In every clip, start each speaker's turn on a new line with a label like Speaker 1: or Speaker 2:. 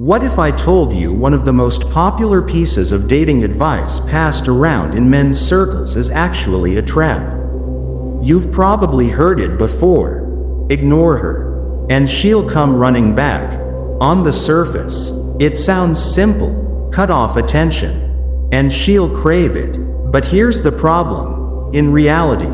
Speaker 1: What if I told you one of the most popular pieces of dating advice passed around in men's circles is actually a trap? You've probably heard it before. Ignore her, and she'll come running back. On the surface, it sounds simple. Cut off attention, and she'll crave it. But here's the problem. In reality,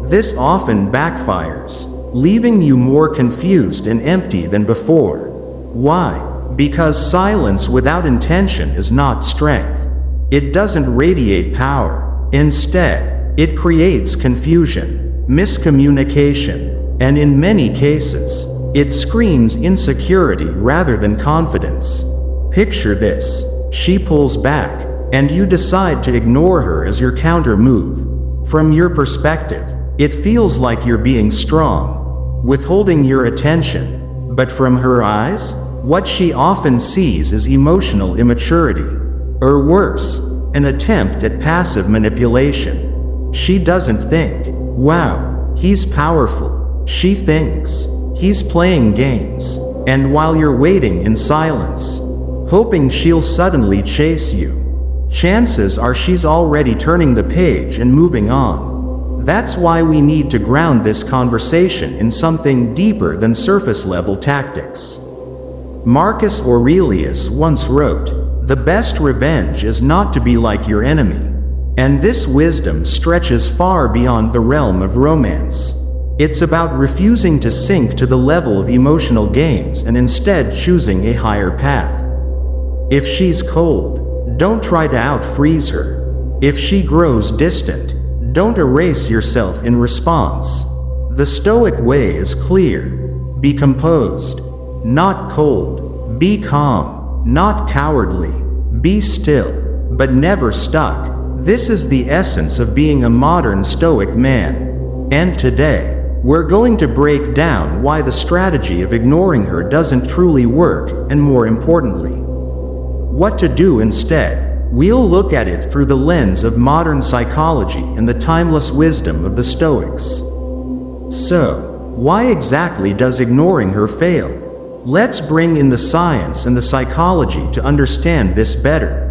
Speaker 1: this often backfires, leaving you more confused and empty than before. Why? Because silence without intention is not strength. It doesn't radiate power. Instead, it creates confusion, miscommunication, and in many cases, it screams insecurity rather than confidence. Picture this. She pulls back, and you decide to ignore her as your counter move. From your perspective, it feels like you're being strong, withholding your attention. But from her eyes, what she often sees is emotional immaturity. Or worse, an attempt at passive manipulation. She doesn't think, "Wow, he's powerful." She thinks, "He's playing games." And while you're waiting in silence, hoping she'll suddenly chase you, chances are she's already turning the page and moving on. That's why we need to ground this conversation in something deeper than surface-level tactics. Marcus Aurelius once wrote, "The best revenge is not to be like your enemy." And this wisdom stretches far beyond the realm of romance. It's about refusing to sink to the level of emotional games and instead choosing a higher path. If she's cold, don't try to out-freeze her. If she grows distant, don't erase yourself in response. The Stoic way is clear. Be composed, not cold. Be calm, not cowardly. Be still, but never stuck. This is the essence of being a modern Stoic man. And today, we're going to break down why the strategy of ignoring her doesn't truly work, and more importantly, what to do instead. We'll look at it through the lens of modern psychology and the timeless wisdom of the Stoics. So, why exactly does ignoring her fail? Let's bring in the science and the psychology to understand this better.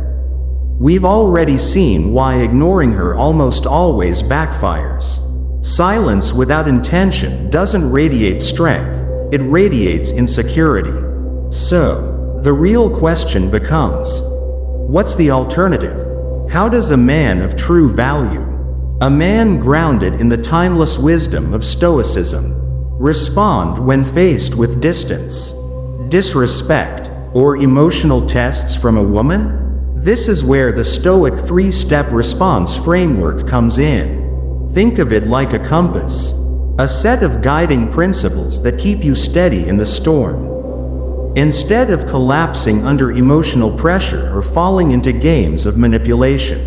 Speaker 1: We've already seen why ignoring her almost always backfires. Silence without intention doesn't radiate strength, it radiates insecurity. So, the real question becomes, what's the alternative? How does a man of true value, a man grounded in the timeless wisdom of Stoicism, respond when faced with distance, disrespect, or emotional tests from a woman? This is where the Stoic three-step response framework comes in. Think of it like a compass, a set of guiding principles that keep you steady in the storm. Instead of collapsing under emotional pressure or falling into games of manipulation,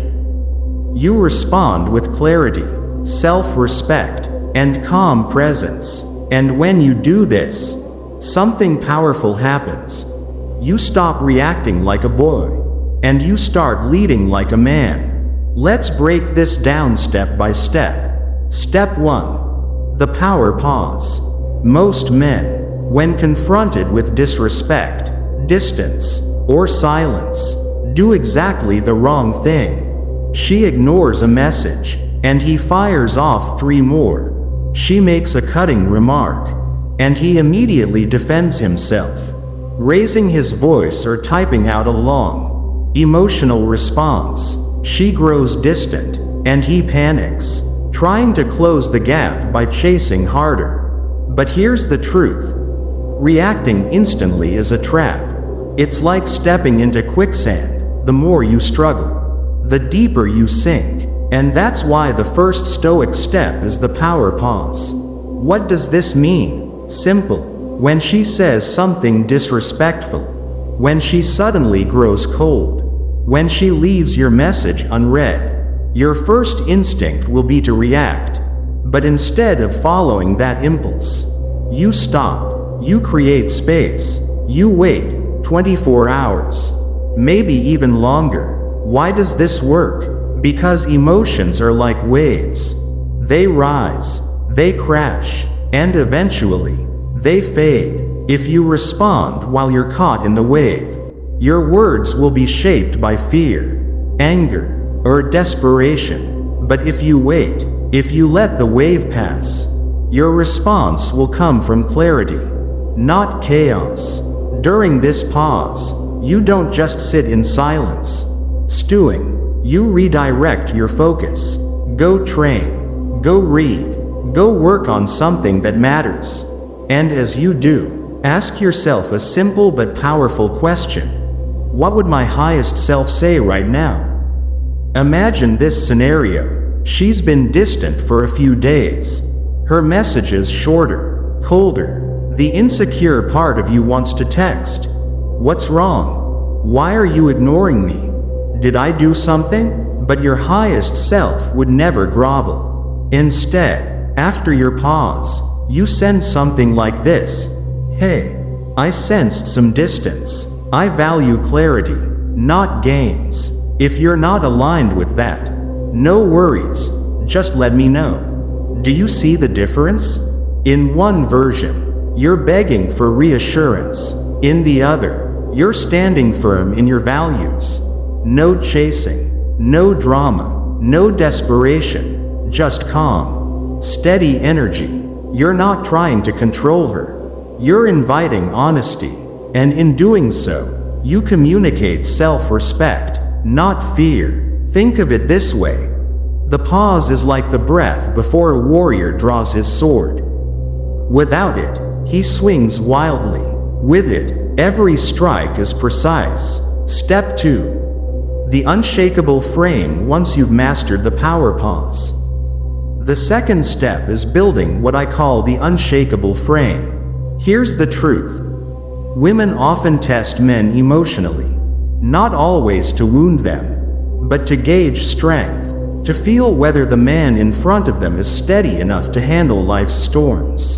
Speaker 1: you respond with clarity, self-respect, and calm presence. And when you do this, something powerful happens. You stop reacting like a boy, and you start leading like a man. Let's break this down step by step. Step 1. The power pause. Most men, when confronted with disrespect, distance, or silence, do exactly the wrong thing. She ignores a message, and he fires off 3 more. She makes a cutting remark, and he immediately defends himself, raising his voice or typing out a long, emotional response. She grows distant, and he panics, trying to close the gap by chasing harder. But here's the truth. Reacting instantly is a trap. It's like stepping into quicksand. The more you struggle, the deeper you sink. And that's why the first Stoic step is the power pause. What does this mean? Simple. When she says something disrespectful, when she suddenly grows cold, when she leaves your message unread, your first instinct will be to react. But instead of following that impulse, you stop. You create space. You wait 24 hours, maybe even longer. Why does this work? Because emotions are like waves. They rise, they crash, and eventually, they fade. If you respond while you're caught in the wave, Your words will be shaped by fear, anger, or desperation. But if you wait, if you let the wave pass, your response will come from clarity, not chaos. During this pause, you don't just sit in silence, stewing. You redirect your focus. Go train, go read, go work on something that matters. And as you do, ask yourself a simple but powerful question. What would my highest self say right now? Imagine this scenario. She's been distant for a few days. Her messages shorter, colder. The insecure part of you wants to text. What's wrong? Why are you ignoring me? Did I do something? But your highest self would never grovel. Instead, after your pause, you send something like this. Hey, I sensed some distance. I value clarity, not games. If you're not aligned with that, no worries, just let me know. Do you see the difference? In one version, you're begging for reassurance. In the other, you're standing firm in your values. No chasing, no drama, no desperation, just calm, steady energy. You're not trying to control her. You're inviting honesty, and in doing so, you communicate self-respect, not fear. Think of it this way. The pause is like the breath before a warrior draws his sword. Without it, he swings wildly. With it, every strike is precise. Step 2. The unshakable frame. Once you've mastered the power pause, the second step is building what I call the unshakable frame. Here's the truth. Women often test men emotionally, not always to wound them, but to gauge strength, to feel whether the man in front of them is steady enough to handle life's storms.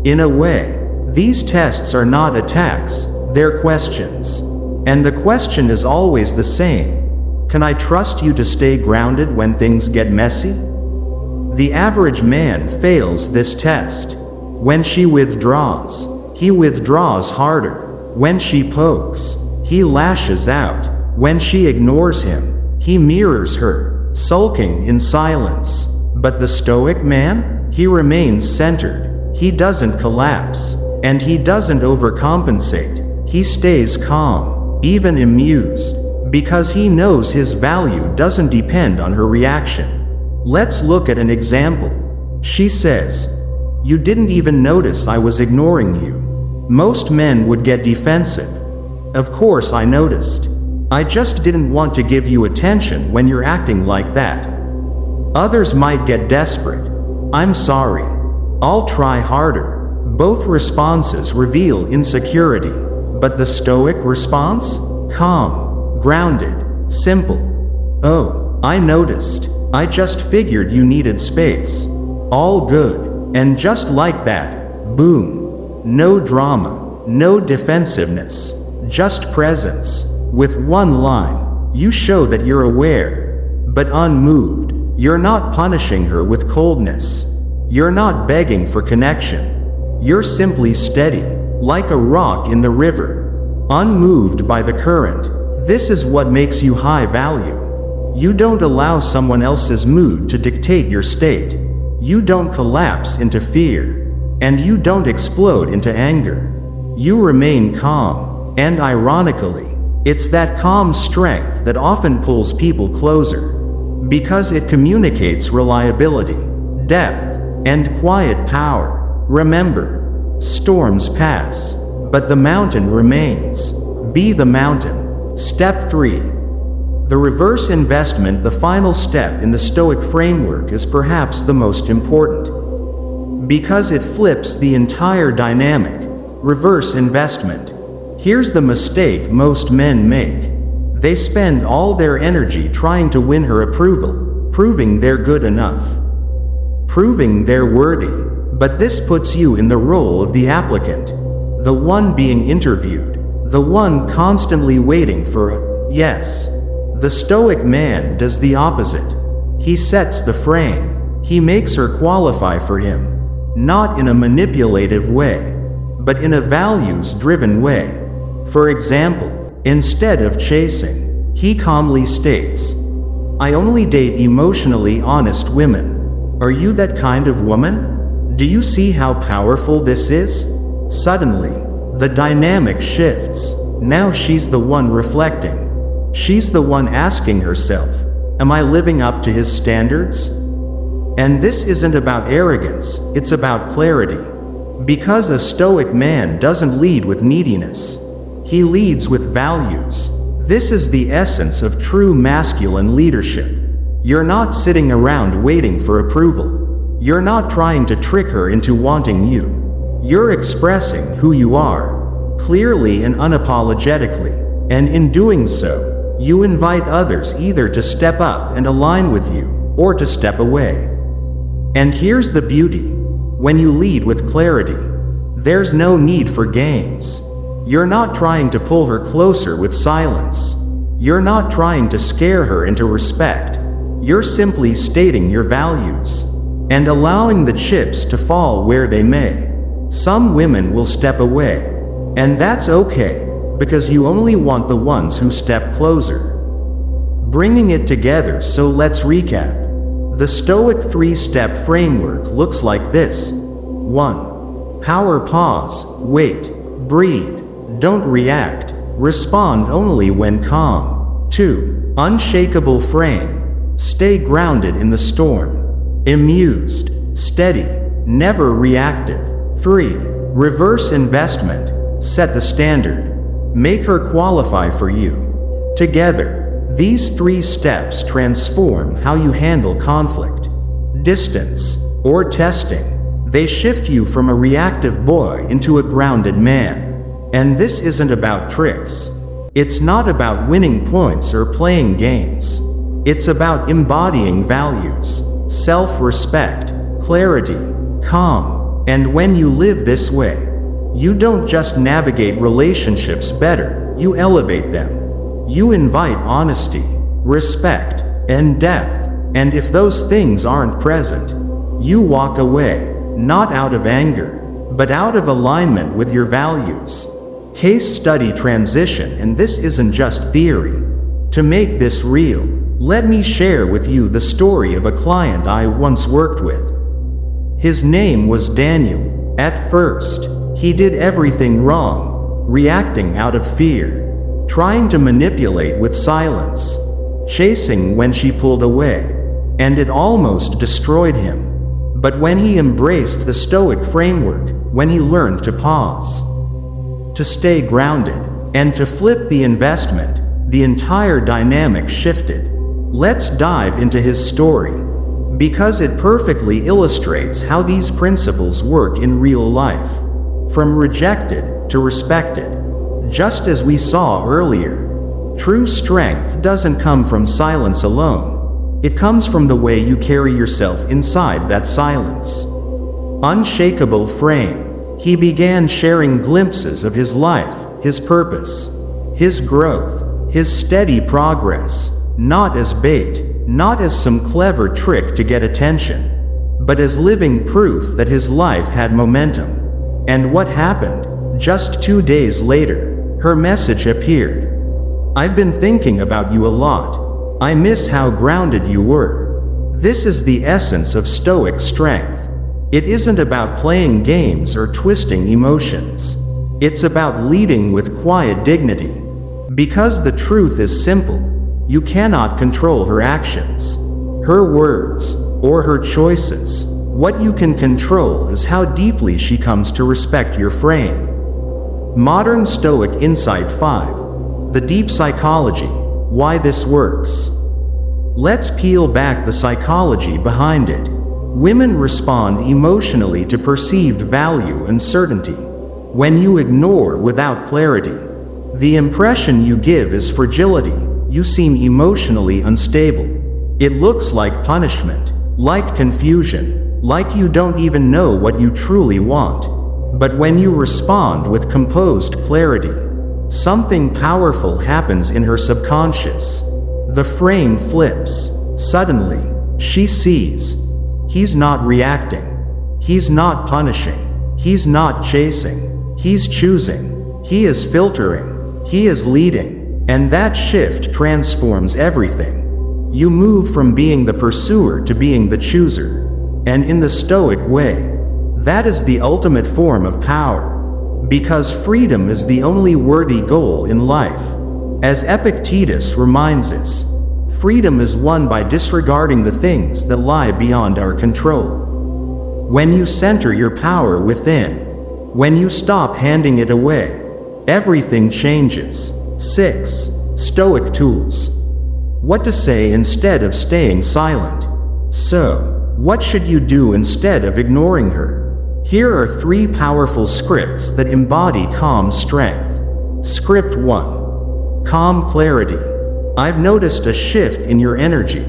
Speaker 1: In a way, these tests are not attacks, they're questions. And the question is always the same. Can I trust you to stay grounded when things get messy? The average man fails this test. When she withdraws, he withdraws harder. When she pokes, he lashes out. When she ignores him, he mirrors her, sulking in silence. But the Stoic man? He remains centered. He doesn't collapse. And he doesn't overcompensate. He stays calm, even amused, because he knows his value doesn't depend on her reaction. Let's look at an example. She says, "You didn't even notice I was ignoring you." Most men would get defensive. Of course I noticed. I just didn't want to give you attention when you're acting like that. Others might get desperate. "I'm sorry. I'll try harder." Both responses reveal insecurity. But the Stoic response? Calm, grounded, simple. "Oh, I noticed. I just figured you needed space. All good." And just like that, boom. No drama, no defensiveness, just presence. With one line, you show that you're aware, but unmoved. You're not punishing her with coldness. You're not begging for connection. You're simply steady, like a rock in the river, unmoved by the current. This is what makes you high value. You don't allow someone else's mood to dictate your state. You don't collapse into fear. And you don't explode into anger. You remain calm. And ironically, it's that calm strength that often pulls people closer. Because it communicates reliability, depth, and quiet power. Remember, storms pass, but the mountain remains. Be the mountain. Step 3. The reverse investment. The final step in the Stoic framework is perhaps the most important, because it flips the entire dynamic. Reverse investment. Here's the mistake most men make. They spend all their energy trying to win her approval, proving they're good enough, proving they're worthy. But this puts you in the role of the applicant, the one being interviewed, the one constantly waiting for a yes. The Stoic man does the opposite. He sets the frame. He makes her qualify for him, not in a manipulative way, but in a values-driven way. For example, Instead of chasing, he calmly states, "I only date emotionally honest women." Are you that kind of woman? Do you see how powerful this is? Suddenly, the dynamic shifts. Now she's the one reflecting. She's the one asking herself, am I living up to his standards? And this isn't about arrogance, it's about clarity. Because a Stoic man doesn't lead with neediness. He leads with values. This is the essence of true masculine leadership. You're not sitting around waiting for approval. You're not trying to trick her into wanting you. You're expressing who you are, clearly and unapologetically, and in doing so, you invite others either to step up and align with you, or to step away. And here's the beauty. When you lead with clarity, there's no need for games. You're not trying to pull her closer with silence. You're not trying to scare her into respect. You're simply stating your values and allowing the chips to fall where they may. Some women will step away, and that's okay, because you only want the ones who step closer. Bringing it together, so let's recap. The Stoic 3-step framework looks like this. 1. Power pause, wait, breathe, don't react, respond only when calm. 2. Unshakable frame, stay grounded in the storm, amused, steady, never reactive. 3. Reverse investment, set the standard, make her qualify for you. Together, these 3 steps transform how you handle conflict, distance, or testing. They shift you from a reactive boy into a grounded man. And this isn't about tricks. It's not about winning points or playing games. It's about embodying values, self-respect, clarity, calm. And when you live this way, you don't just navigate relationships better, you elevate them. You invite honesty, respect, and depth. And if those things aren't present, you walk away, not out of anger, but out of alignment with your values. Case study transition, and this isn't just theory. To make this real, let me share with you the story of a client I once worked with. His name was Daniel. At first, he did everything wrong, reacting out of fear, trying to manipulate with silence, chasing when she pulled away, and it almost destroyed him. But when he embraced the Stoic framework, when he learned to pause, to stay grounded, and to flip the investment, the entire dynamic shifted. Let's dive into his story, because it perfectly illustrates how these principles work in real life. From rejected to respected. Just as we saw earlier, true strength doesn't come from silence alone. It comes from the way you carry yourself inside that silence. Unshakable frame. He began sharing glimpses of his life, his purpose, his growth, his steady progress, not as bait, not as some clever trick to get attention, but as living proof that his life had momentum. And what happened? Just 2 days later, her message appeared. I've been thinking about you a lot. I miss how grounded you were. This is the essence of Stoic strength. It isn't about playing games or twisting emotions. It's about leading with quiet dignity. Because the truth is simple, you cannot control her actions, her words, or her choices. What you can control is how deeply she comes to respect your frame. Modern Stoic Insight 5. The deep psychology. Why this works. Let's peel back the psychology behind it. Women respond emotionally to perceived value and certainty. When you ignore without clarity, the impression you give is fragility. You seem emotionally unstable. It looks like punishment, like confusion, like you don't even know what you truly want. But when you respond with composed clarity, something powerful happens in her subconscious. The frame flips. Suddenly, she sees. He's not reacting. He's not punishing. He's not chasing. He's choosing. He is filtering. He is leading, and that shift transforms everything. You move from being the pursuer to being the chooser. And in the Stoic way, that is the ultimate form of power. Because freedom is the only worthy goal in life. As Epictetus reminds us, freedom is won by disregarding the things that lie beyond our control. When you center your power within, when you stop handing it away, everything changes. 6. Stoic tools. What to say instead of staying silent. So, what should you do instead of ignoring her? Here are 3 powerful scripts that embody calm strength. Script 1. Calm clarity. I've noticed a shift in your energy.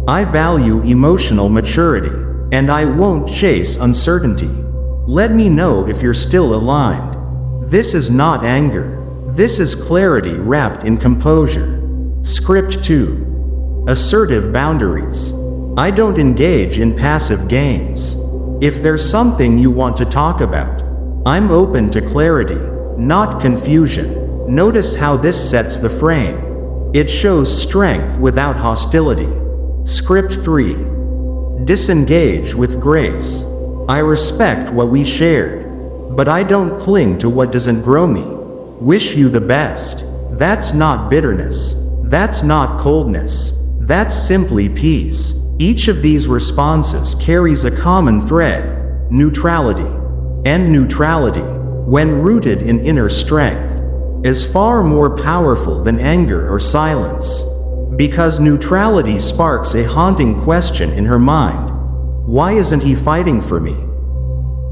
Speaker 1: I value emotional maturity, and I won't chase uncertainty. Let me know if you're still aligned. This is not anger. This is clarity wrapped in composure. Script 2. Assertive boundaries. I don't engage in passive games. If there's something you want to talk about, I'm open to clarity, not confusion. Notice how this sets the frame. It shows strength without hostility. Script 3. Disengage with grace. I respect what we shared, but I don't cling to what doesn't grow me. Wish you the best. That's not bitterness. That's not coldness. That's simply peace. Each of these responses carries a common thread: neutrality. And neutrality, when rooted in inner strength, is far more powerful than anger or silence. Because neutrality sparks a haunting question in her mind: why isn't he fighting for me?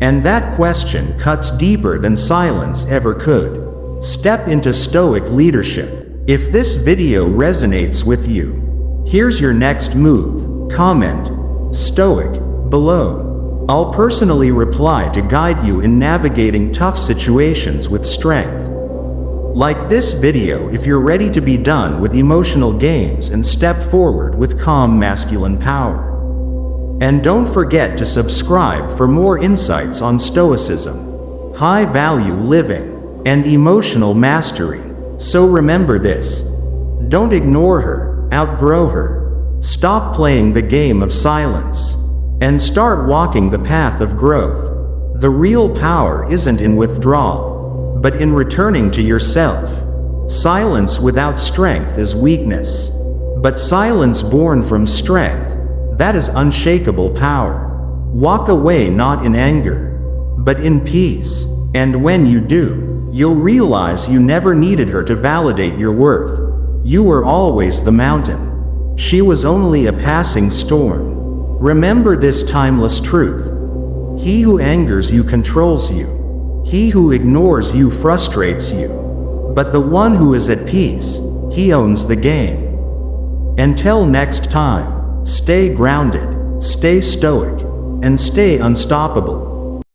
Speaker 1: And that question cuts deeper than silence ever could. Step into Stoic leadership. If this video resonates with you, here's your next move. Comment Stoic below. I'll personally reply to guide you in navigating tough situations with strength. Like this video if you're ready to be done with emotional games and step forward with calm masculine power. And don't forget to subscribe for more insights on Stoicism, high-value living, and emotional mastery. So remember this: don't ignore her, outgrow her. Stop playing the game of silence, and start walking the path of growth. The real power isn't in withdrawal, but in returning to yourself. Silence without strength is weakness, but silence born from strength, that is unshakable power. Walk away not in anger, but in peace, and when you do, you'll realize you never needed her to validate your worth. You were always the mountain. She was only a passing storm. Remember this timeless truth: he who angers you controls you. He who ignores you frustrates you. But the one who is at peace, he owns the game. Until next time, stay grounded, stay stoic, and stay unstoppable.